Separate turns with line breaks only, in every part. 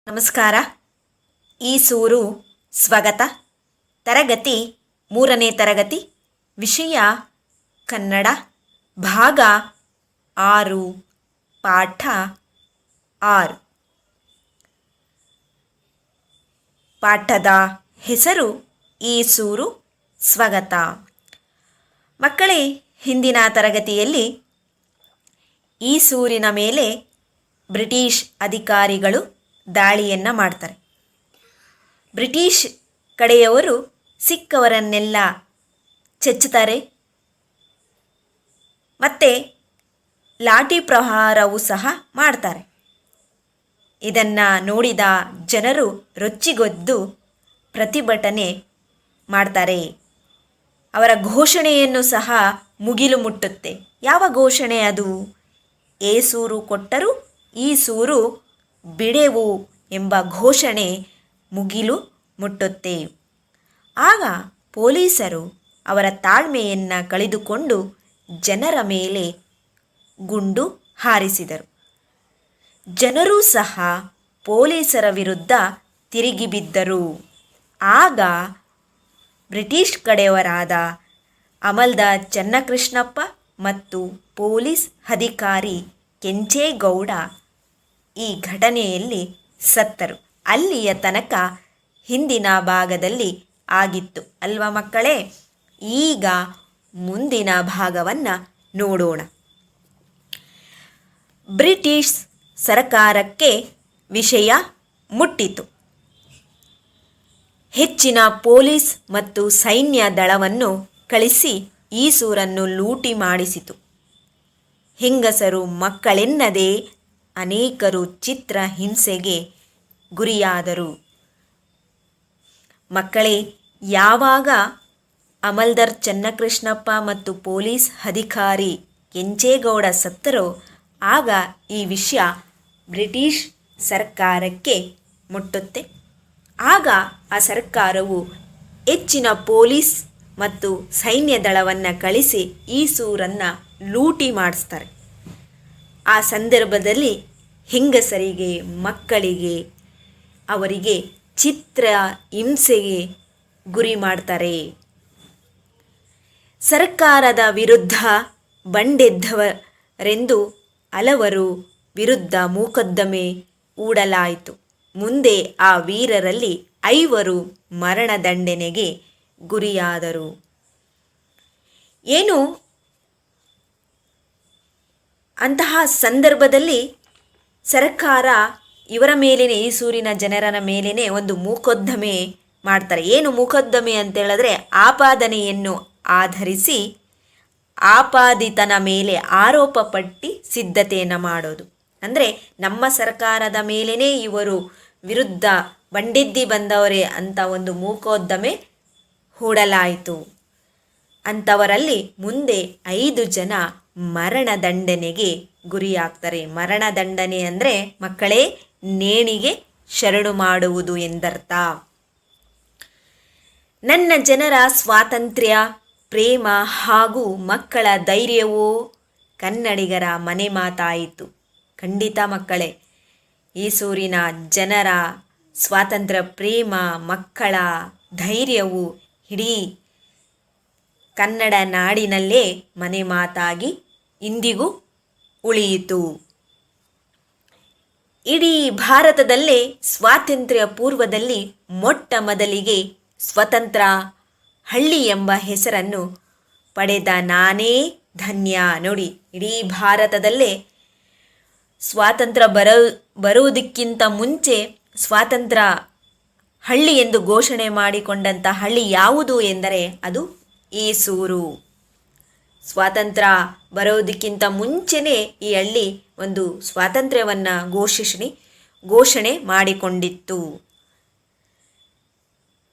ನಮಸ್ಕಾರ. ಈ ಸೂರು ಸ್ವಗತ. ತರಗತಿ 3ನೇ ತರಗತಿ. ವಿಷಯ ಕನ್ನಡ. ಭಾಗ 6, ಪಾಠ 6. ಪಾಠದ ಹೆಸರು ಈ ಸೂರು ಸ್ವಗತ. ಮಕ್ಕಳೇ, ಹಿಂದಿನ ತರಗತಿಯಲ್ಲಿ ಈ ಸೂರಿನ ಮೇಲೆ ಬ್ರಿಟಿಷ್ ಅಧಿಕಾರಿಗಳು ದಾಳಿಯನ್ನು ಮಾಡ್ತಾರೆ. ಬ್ರಿಟಿಷ್ ಕಡೆಯವರು ಸಿಕ್ಕವರನ್ನೆಲ್ಲ ಚೆಚ್ಚುತ್ತಾರೆ ಮತ್ತು ಲಾಠಿ ಪ್ರಹಾರವೂ ಸಹ ಮಾಡ್ತಾರೆ. ಇದನ್ನು ನೋಡಿದ ಜನರು ರೊಚ್ಚಿಗೆದ್ದು ಪ್ರತಿಭಟನೆ ಮಾಡ್ತಾರೆ. ಅವರ ಘೋಷಣೆಯನ್ನು ಸಹ ಮುಗಿಲು ಮುಟ್ಟುತ್ತೆ. ಯಾವ ಘೋಷಣೆ ಅದು? ಏ ಸೂರು ಕೊಟ್ಟರು ಈ ಸೂರು ಬಿಡೆವು ಎಂಬ ಘೋಷಣೆ ಮುಗಿಲು ಮುಟ್ಟುತ್ತೆ. ಆಗ ಪೊಲೀಸರು ಅವರ ತಾಳ್ಮೆಯನ್ನು ಕಳೆದುಕೊಂಡು ಜನರ ಮೇಲೆ ಗುಂಡು ಹಾರಿಸಿದರು. ಜನರೂ ಸಹ ಪೊಲೀಸರ ವಿರುದ್ಧ ತಿರುಗಿ ಬಿದ್ದರು. ಆಗ ಬ್ರಿಟಿಷ್ ಕಡೆಯವರಾದ ಅಮಲ್ದಾರ್ ಚನ್ನಕೃಷ್ಣಪ್ಪ ಮತ್ತು ಪೊಲೀಸ್ ಅಧಿಕಾರಿ ಕೆಂಚೇಗೌಡ ಈ ಘಟನೆಯಲ್ಲಿ ಸತ್ತರು. ಅಲ್ಲಿಯ ತನಕ ಹಿಂದಿನ ಭಾಗದಲ್ಲಿ ಆಗಿತ್ತು ಅಲ್ವಾ ಮಕ್ಕಳೇ? ಈಗ ಮುಂದಿನ ಭಾಗವನ್ನು ನೋಡೋಣ. ಬ್ರಿಟಿಷ್ ಸರ್ಕಾರಕ್ಕೆ ವಿಷಯ ಮುಟ್ಟಿತು. ಹೆಚ್ಚಿನ ಪೊಲೀಸ್ ಮತ್ತು ಸೈನ್ಯ ದಳವನ್ನು ಕಳಿಸಿ ಈ ಸೂರನ್ನು ಲೂಟಿ ಮಾಡಿಸಿತು. ಹೆಂಗಸರು ಮಕ್ಕಳೆನ್ನದೇ ಅನೇಕರು ಚಿತ್ರ ಹಿಂಸೆಗೆ ಗುರಿಯಾದರು. ಮಕ್ಕಳೇ, ಯಾವಾಗ ಅಮಲ್ದಾರ್ ಚನ್ನಕೃಷ್ಣಪ್ಪ ಮತ್ತು ಪೊಲೀಸ್ ಅಧಿಕಾರಿ ಕೆಂಚೇಗೌಡ ಸತ್ತರೋ ಆಗ ಈ ವಿಷಯ ಬ್ರಿಟಿಷ್ ಸರ್ಕಾರಕ್ಕೆ ಮುಟ್ಟುತ್ತೆ. ಆಗ ಆ ಸರ್ಕಾರವು ಹೆಚ್ಚಿನ ಪೊಲೀಸ್ ಮತ್ತು ಸೈನ್ಯ ದಳವನ್ನು ಕಳಿಸಿ ಈ ಸೂರನ್ನು ಲೂಟಿ ಮಾಡಿಸ್ತಾರೆ. ಆ ಸಂದರ್ಭದಲ್ಲಿ ಹೆಂಗಸರಿಗೆ, ಮಕ್ಕಳಿಗೆ, ಅವರಿಗೆ ಚಿತ್ರ ಹಿಂಸೆಗೆ ಗುರಿ ಮಾಡ್ತಾರೆ. ಸರ್ಕಾರದ ವಿರುದ್ಧ ಬಂಡೆದ್ದವರೆಂದು ಹಲವರು ವಿರುದ್ಧ ಮೊಕದ್ದಮೆ ಹೂಡಲಾಯಿತು. ಮುಂದೆ ಆ ವೀರರಲ್ಲಿ 5 ಮರಣದಂಡನೆಗೆ ಗುರಿಯಾದರು. ಏನು ಅಂತಹ ಸಂದರ್ಭದಲ್ಲಿ ಸರ್ಕಾರ ಇವರ ಮೇಲೇ, ಈ ಸೂರಿನ ಜನರ ಮೇಲೇ ಒಂದು ಮೊಕದ್ದಮೆ ಮಾಡ್ತಾರೆ. ಏನು ಮೊಕದ್ದಮೆ ಅಂತ ಹೇಳಿದ್ರೆ, ಆಪಾದನೆಯನ್ನು ಆಧರಿಸಿ ಆಪಾದಿತನ ಮೇಲೆ ಆರೋಪ ಪಟ್ಟಿ ಸಿದ್ಧತೆಯನ್ನು ಮಾಡೋದು. ಅಂದರೆ ನಮ್ಮ ಸರ್ಕಾರದ ಮೇಲೇ ಇವರು ವಿರುದ್ಧ ಬಂಡೆದ್ದಿ ಬಂದವರೇ ಅಂತ ಒಂದು ಮೊಕದ್ದಮೆ ಹೂಡಲಾಯಿತು. ಅಂಥವರಲ್ಲಿ ಮುಂದೆ 5 ಜನ ಮರಣದಂಡನೆಗೆ ಗುರಿಯಾಗ್ತಾರೆ. ಮರಣದಂಡನೆ ಅಂದರೆ ಮಕ್ಕಳೇ, ನೇಣಿಗೆ ಶರಣು ಮಾಡುವುದು ಎಂದರ್ಥ. ನನ್ನ ಜನರ ಸ್ವಾತಂತ್ರ್ಯ ಪ್ರೇಮ ಹಾಗೂ ಮಕ್ಕಳ ಧೈರ್ಯವೋ ಕನ್ನಡಿಗರ ಮನೆ ಮಾತಾಯಿತು. ಖಂಡಿತ ಮಕ್ಕಳೇ, ಈ ಸೂರಿನ ಜನರ ಸ್ವಾತಂತ್ರ್ಯ ಪ್ರೇಮ, ಮಕ್ಕಳ ಧೈರ್ಯವು ಇಡೀ ಕನ್ನಡ ನಾಡಿನಲ್ಲೇ ಮನೆ ಮಾತಾಗಿ ಇಂದಿಗೂ ಉಳಿಯಿತು. ಇಡೀ ಭಾರತದಲ್ಲೇ ಸ್ವಾತಂತ್ರ್ಯ ಪೂರ್ವದಲ್ಲಿ ಮೊಟ್ಟ ಮೊದಲಿಗೆ ಸ್ವತಂತ್ರ ಹಳ್ಳಿ ಎಂಬ ಹೆಸರನ್ನು ಪಡೆದ ನಾನೇ ಧನ್ಯ. ನೋಡಿ, ಇಡೀ ಭಾರತದಲ್ಲೇ ಸ್ವಾತಂತ್ರ್ಯ ಬರುವುದಕ್ಕಿಂತ ಮುಂಚೆ ಸ್ವಾತಂತ್ರ್ಯ ಹಳ್ಳಿ ಎಂದು ಘೋಷಣೆ ಮಾಡಿಕೊಂಡಂಥ ಹಳ್ಳಿ ಯಾವುದು ಎಂದರೆ ಅದು ಈ ಸೂರು. ಸ್ವಾತಂತ್ರ್ಯ ಬರೋದಕ್ಕಿಂತ ಮುಂಚೆನೇ ಈ ಹಳ್ಳಿ ಒಂದು ಸ್ವಾತಂತ್ರ್ಯವನ್ನು ಘೋಷಣೆ ಮಾಡಿಕೊಂಡಿತ್ತು.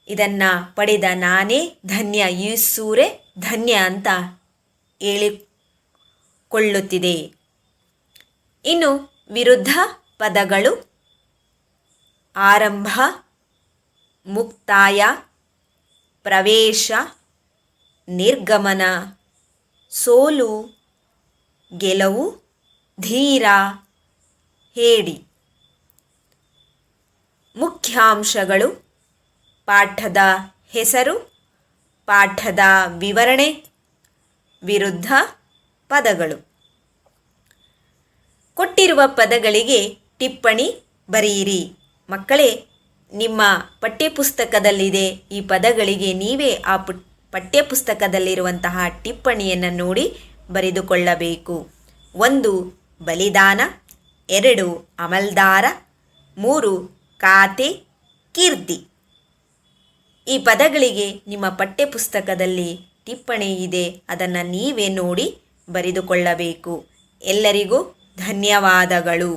ಇದನ್ನು ಪಡೆದ ನಾನೇ ಧನ್ಯ, ಈ ಸೂರೇ ಧನ್ಯ ಅಂತ ಹೇಳಿಕೊಳ್ಳುತ್ತಿದೆ. ಇನ್ನು ವಿರುದ್ಧ ಪದಗಳು: ಆರಂಭ, ಮುಕ್ತಾಯ, ಪ್ರವೇಶ, ನಿರ್ಗಮನ, ಸೋಲು, ಗೆಲುವು, ಧೀರ, ಹೇಡಿ. ಮುಖ್ಯಾಂಶಗಳು, ಪಾಠದ ಹೆಸರು, ಪಾಠದ ವಿವರಣೆ, ವಿರುದ್ಧ ಪದಗಳು. ಕೊಟ್ಟಿರುವ ಪದಗಳಿಗೆ ಟಿಪ್ಪಣಿ ಬರೆಯಿರಿ. ಮಕ್ಕಳೇ, ನಿಮ್ಮ ಪಠ್ಯಪುಸ್ತಕದಲ್ಲಿದೆ ಈ ಪದಗಳಿಗೆ ನೀವೇ ಆ ಪಠ್ಯಪುಸ್ತಕದಲ್ಲಿರುವಂತಹ ಟಿಪ್ಪಣಿಯನ್ನು ನೋಡಿ ಬರೆದುಕೊಳ್ಳಬೇಕು. 1 ಬಲಿದಾನ, 2 ಅಮಲ್ದಾರ, 3 ಖಾತೆ, ಕೀರ್ತಿ. ಈ ಪದಗಳಿಗೆ ನಿಮ್ಮ ಪಠ್ಯಪುಸ್ತಕದಲ್ಲಿ ಟಿಪ್ಪಣಿ ಇದೆ, ಅದನ್ನು ನೀವೇ ನೋಡಿ ಬರೆದುಕೊಳ್ಳಬೇಕು. ಎಲ್ಲರಿಗೂ ಧನ್ಯವಾದಗಳು.